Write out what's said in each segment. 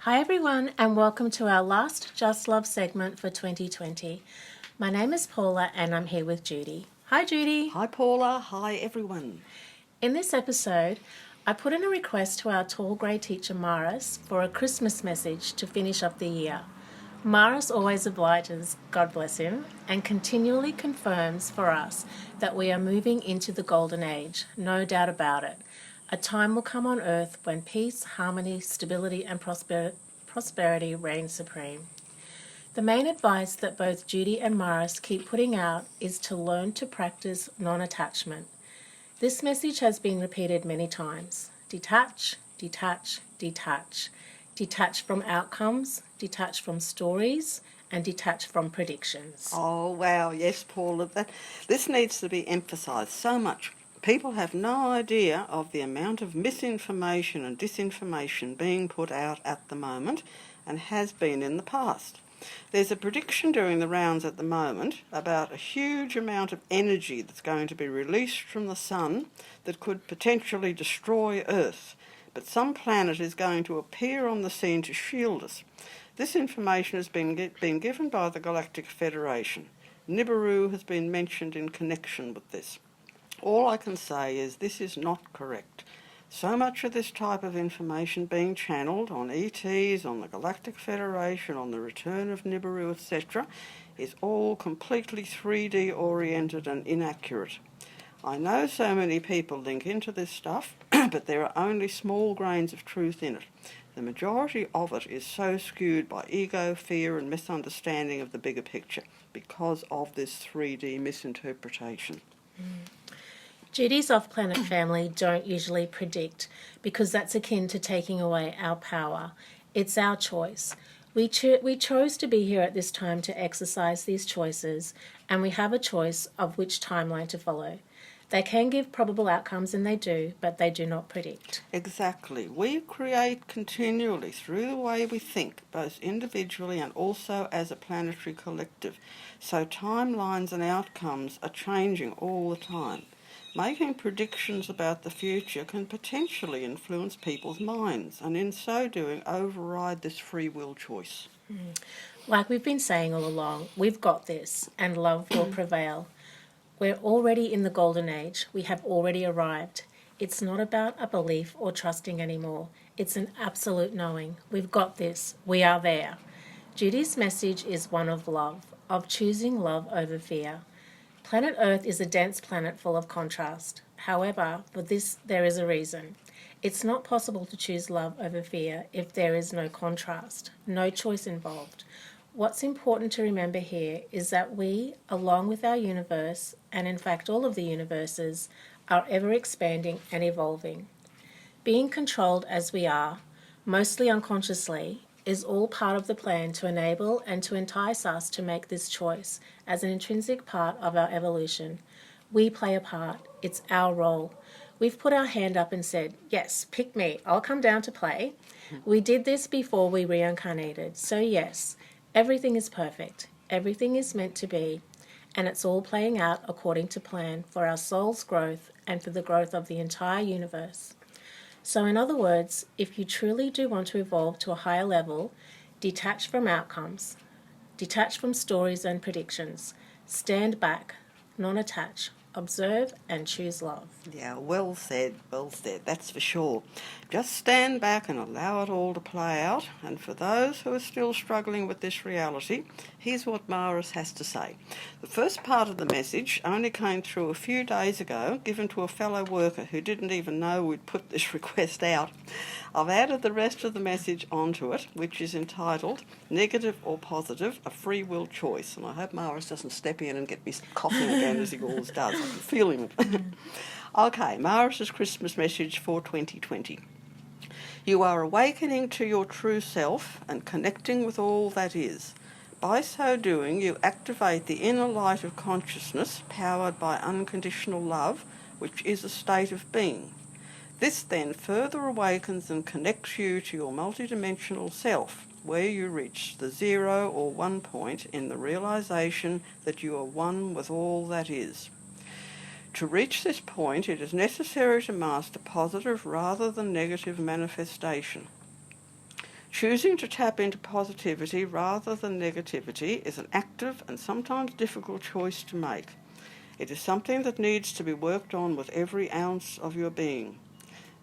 Hi everyone and welcome to our last Just Love segment for 2020. My name is Paula and I'm here with Judy. Hi Judy. Hi Paula, hi everyone. In this episode, I put in a request to our tall grey teacher Maris for a Christmas message to finish up the year. Maris always obliges, God bless him, and continually confirms for us that we are moving into the golden age, no doubt about it. A time will come on earth when peace, harmony, stability and prosperity reign supreme. The main advice that both Judy and Maris keep putting out is to learn to practice non-attachment. This message has been repeated many times. Detach, detach, detach. Detach from outcomes, detach from stories, and detach from predictions. Oh wow, yes Paula, this needs to be emphasised so much. People have no idea of the amount of misinformation and disinformation being put out at the moment and has been in the past. There's a prediction doing the rounds at the moment about a huge amount of energy that's going to be released from the sun that could potentially destroy Earth, but some planet is going to appear on the scene to shield us. This information has been given by the Galactic Federation. Nibiru has been mentioned in connection with this. All I can say is this is not correct. So much of this type of information being channeled on ETs, on the Galactic Federation, on the return of Nibiru, etc., is all completely 3D oriented and inaccurate. I know so many people link into this stuff, but there are only small grains of truth in it. The majority of it is so skewed by ego, fear and misunderstanding of the bigger picture because of this 3D misinterpretation. Judy's off-planet family don't usually predict because that's akin to taking away our power. It's our choice. We chose to be here at this time to exercise these choices, and we have a choice of which timeline to follow. They can give probable outcomes, and they do, but they do not predict. Exactly. We create continually through the way we think, both individually and also as a planetary collective. So timelines and outcomes are changing all the time. Making predictions about the future can potentially influence people's minds and in so doing override this free will choice. Like we've been saying all along, we've got this and love will prevail. We're already in the golden age. We have already arrived. It's not about a belief or trusting anymore. It's an absolute knowing. We've got this. We are there. Judy's message is one of love, of choosing love over fear. Planet Earth is a dense planet full of contrast. However, for this there is a reason. It's not possible to choose love over fear if there is no contrast, no choice involved. What's important to remember here is that we, along with our universe, and in fact all of the universes, are ever expanding and evolving. Being controlled as we are, mostly unconsciously, is all part of the plan to enable and to entice us to make this choice as an intrinsic part of our evolution. We play a part. It's our role. We've put our hand up and said, yes, pick me. I'll come down to play. We did this before we reincarnated. So yes, everything is perfect. Everything is meant to be. And it's all playing out according to plan for our soul's growth and for the growth of the entire universe. So in other words, if you truly do want to evolve to a higher level, detach from outcomes, detach from stories and predictions, stand back, non-attach, observe and choose love. Yeah, well said, that's for sure. Just stand back and allow it all to play out, and for those who are still struggling with this reality, here's what Maris has to say. The first part of the message only came through a few days ago, given to a fellow worker who didn't even know we'd put this request out. I've added the rest of the message onto it, which is entitled Negative or Positive, a Free Will Choice. And I hope Maris doesn't step in and get me coughing again as he always does. I can feel him. Okay, Maris's Christmas message for 2020. You are awakening to your true self and connecting with all that is. By so doing, you activate the inner light of consciousness powered by unconditional love, which is a state of being. This then further awakens and connects you to your multidimensional self, where you reach the 0 or 1 point in the realization that you are one with all that is. To reach this point, it is necessary to master positive rather than negative manifestation. Choosing to tap into positivity rather than negativity is an active and sometimes difficult choice to make. It is something that needs to be worked on with every ounce of your being.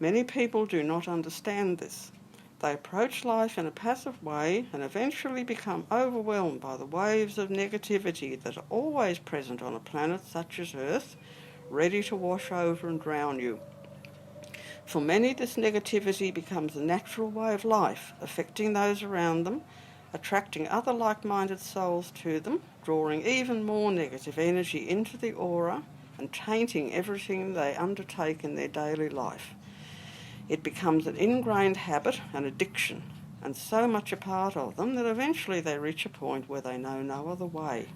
Many people do not understand this. They approach life in a passive way and eventually become overwhelmed by the waves of negativity that are always present on a planet such as Earth, ready to wash over and drown you. For many, this negativity becomes a natural way of life, affecting those around them, attracting other like-minded souls to them, drawing even more negative energy into the aura and tainting everything they undertake in their daily life. It becomes an ingrained habit, an addiction, and so much a part of them that eventually they reach a point where they know no other way.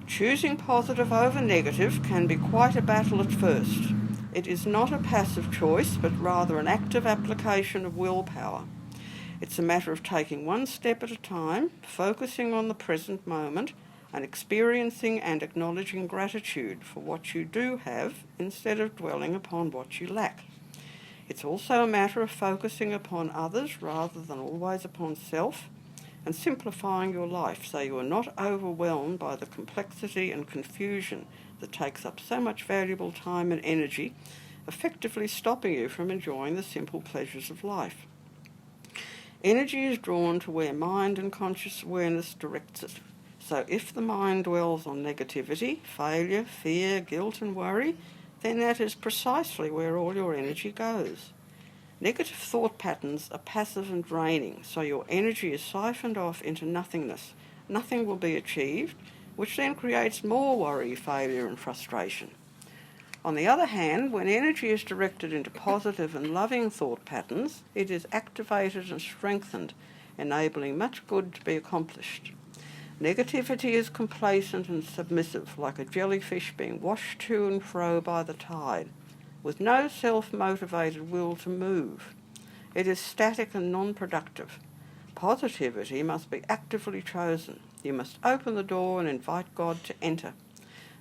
Choosing positive over negative can be quite a battle at first. It is not a passive choice, but rather an active application of willpower. It's a matter of taking one step at a time, focusing on the present moment, and experiencing and acknowledging gratitude for what you do have instead of dwelling upon what you lack. It's also a matter of focusing upon others rather than always upon self, and simplifying your life so you are not overwhelmed by the complexity and confusion that takes up so much valuable time and energy, effectively stopping you from enjoying the simple pleasures of life. Energy is drawn to where mind and conscious awareness directs it. So if the mind dwells on negativity, failure, fear, guilt and worry, then that is precisely where all your energy goes. Negative thought patterns are passive and draining, so your energy is siphoned off into nothingness. Nothing will be achieved, which then creates more worry, failure and frustration. On the other hand, when energy is directed into positive and loving thought patterns, it is activated and strengthened, enabling much good to be accomplished. Negativity is complacent and submissive, like a jellyfish being washed to and fro by the tide, with no self-motivated will to move. It is static and non-productive. Positivity must be actively chosen. You must open the door and invite God to enter.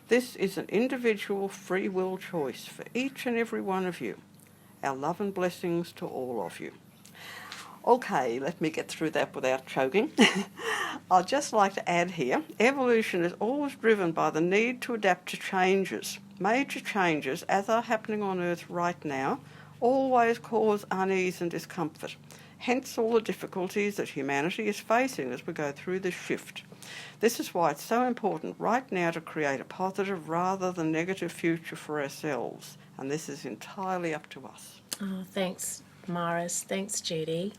This is an individual free will choice for each and every one of you. Our love and blessings to all of you. Okay, let me get through that without choking. I'd just like to add here, evolution is always driven by the need to adapt to changes. Major changes, as are happening on Earth right now, always cause unease and discomfort. Hence all the difficulties that humanity is facing as we go through this shift. This is why it's so important right now to create a positive rather than negative future for ourselves. And this is entirely up to us. Oh, thanks, Maris. Thanks, Judy.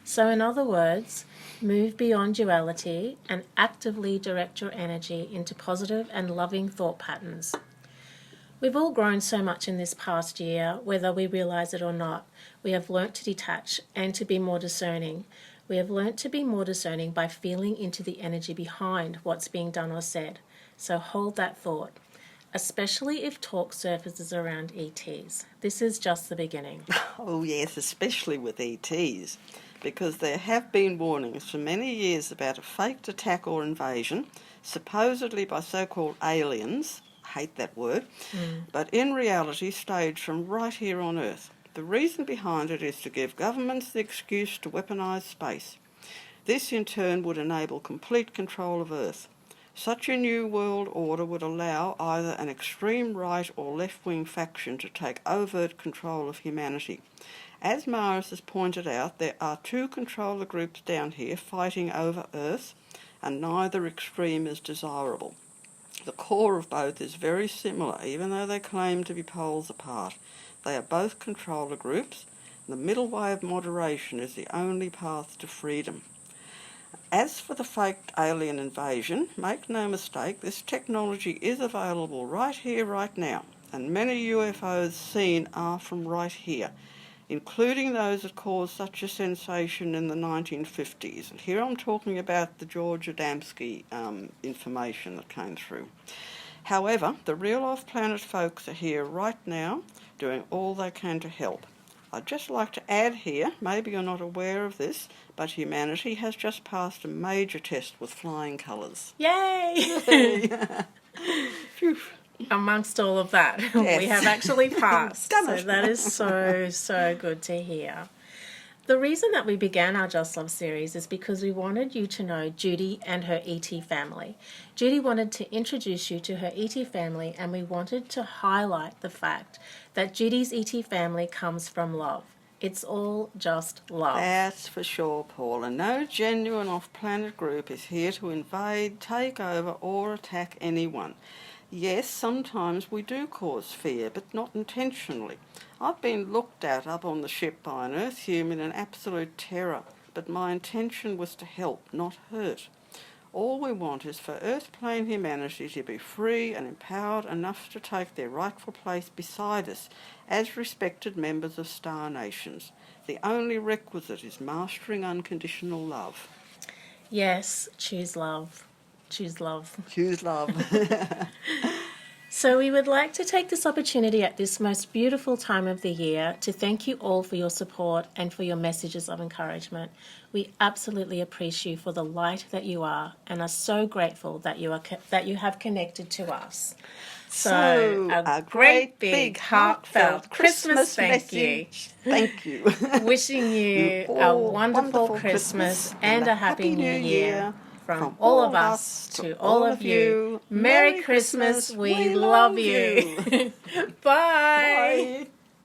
So in other words, move beyond duality and actively direct your energy into positive and loving thought patterns. We've all grown so much in this past year, whether we realise it or not. We have learnt to detach and to be more discerning. We have learnt to be more discerning by feeling into the energy behind what's being done or said. So hold that thought, especially if talk surfaces around ETs. This is just the beginning. Oh yes, especially with ETs, because there have been warnings for many years about a faked attack or invasion, supposedly by so-called aliens. Hate that word, but in reality staged from right here on Earth. The reason behind it is to give governments the excuse to weaponise space. This in turn would enable complete control of Earth. Such a new world order would allow either an extreme right or left-wing faction to take overt control of humanity. As Maris has pointed out, there are two controller groups down here fighting over Earth, and neither extreme is desirable. The core of both is very similar, even though they claim to be poles apart. They are both controller groups. The middle way of moderation is the only path to freedom. As for the faked alien invasion, make no mistake, this technology is available right here, right now, and many UFOs seen are from right here, including those that caused such a sensation in the 1950s. And here I'm talking about the George Adamski information that came through. However, the real off-planet folks are here right now, doing all they can to help. I'd just like to add here, maybe you're not aware of this, but humanity has just passed a major test with flying colours. Yay! Phew. Amongst all of that, Yes. we have actually passed. Done So it. that is so good to hear. The reason that we began our Just Love series is because we wanted you to know Judy and her ET family. Judy wanted to introduce you to her ET family, and we wanted to highlight the fact that Judy's ET family comes from love. It's all just love. That's for sure, Paula. No genuine off-planet group is here to invade, take over or attack anyone. Yes, sometimes we do cause fear, but not intentionally. I've been looked at up on the ship by an Earth human in absolute terror, but my intention was to help, not hurt. All we want is for Earth-plane humanity to be free and empowered enough to take their rightful place beside us as respected members of star nations. The only requisite is mastering unconditional love. Yes, choose love. Choose love. Choose love. So we would like to take this opportunity at this most beautiful time of the year to thank you all for your support and for your messages of encouragement. We absolutely appreciate you for the light that you are and are so grateful that you have connected to us. So a great big heartfelt Christmas thank you. Thank you. Wishing you a wonderful Christmas and a happy New Year. From all of us to all of you, Merry Christmas. We love you. Bye. Bye.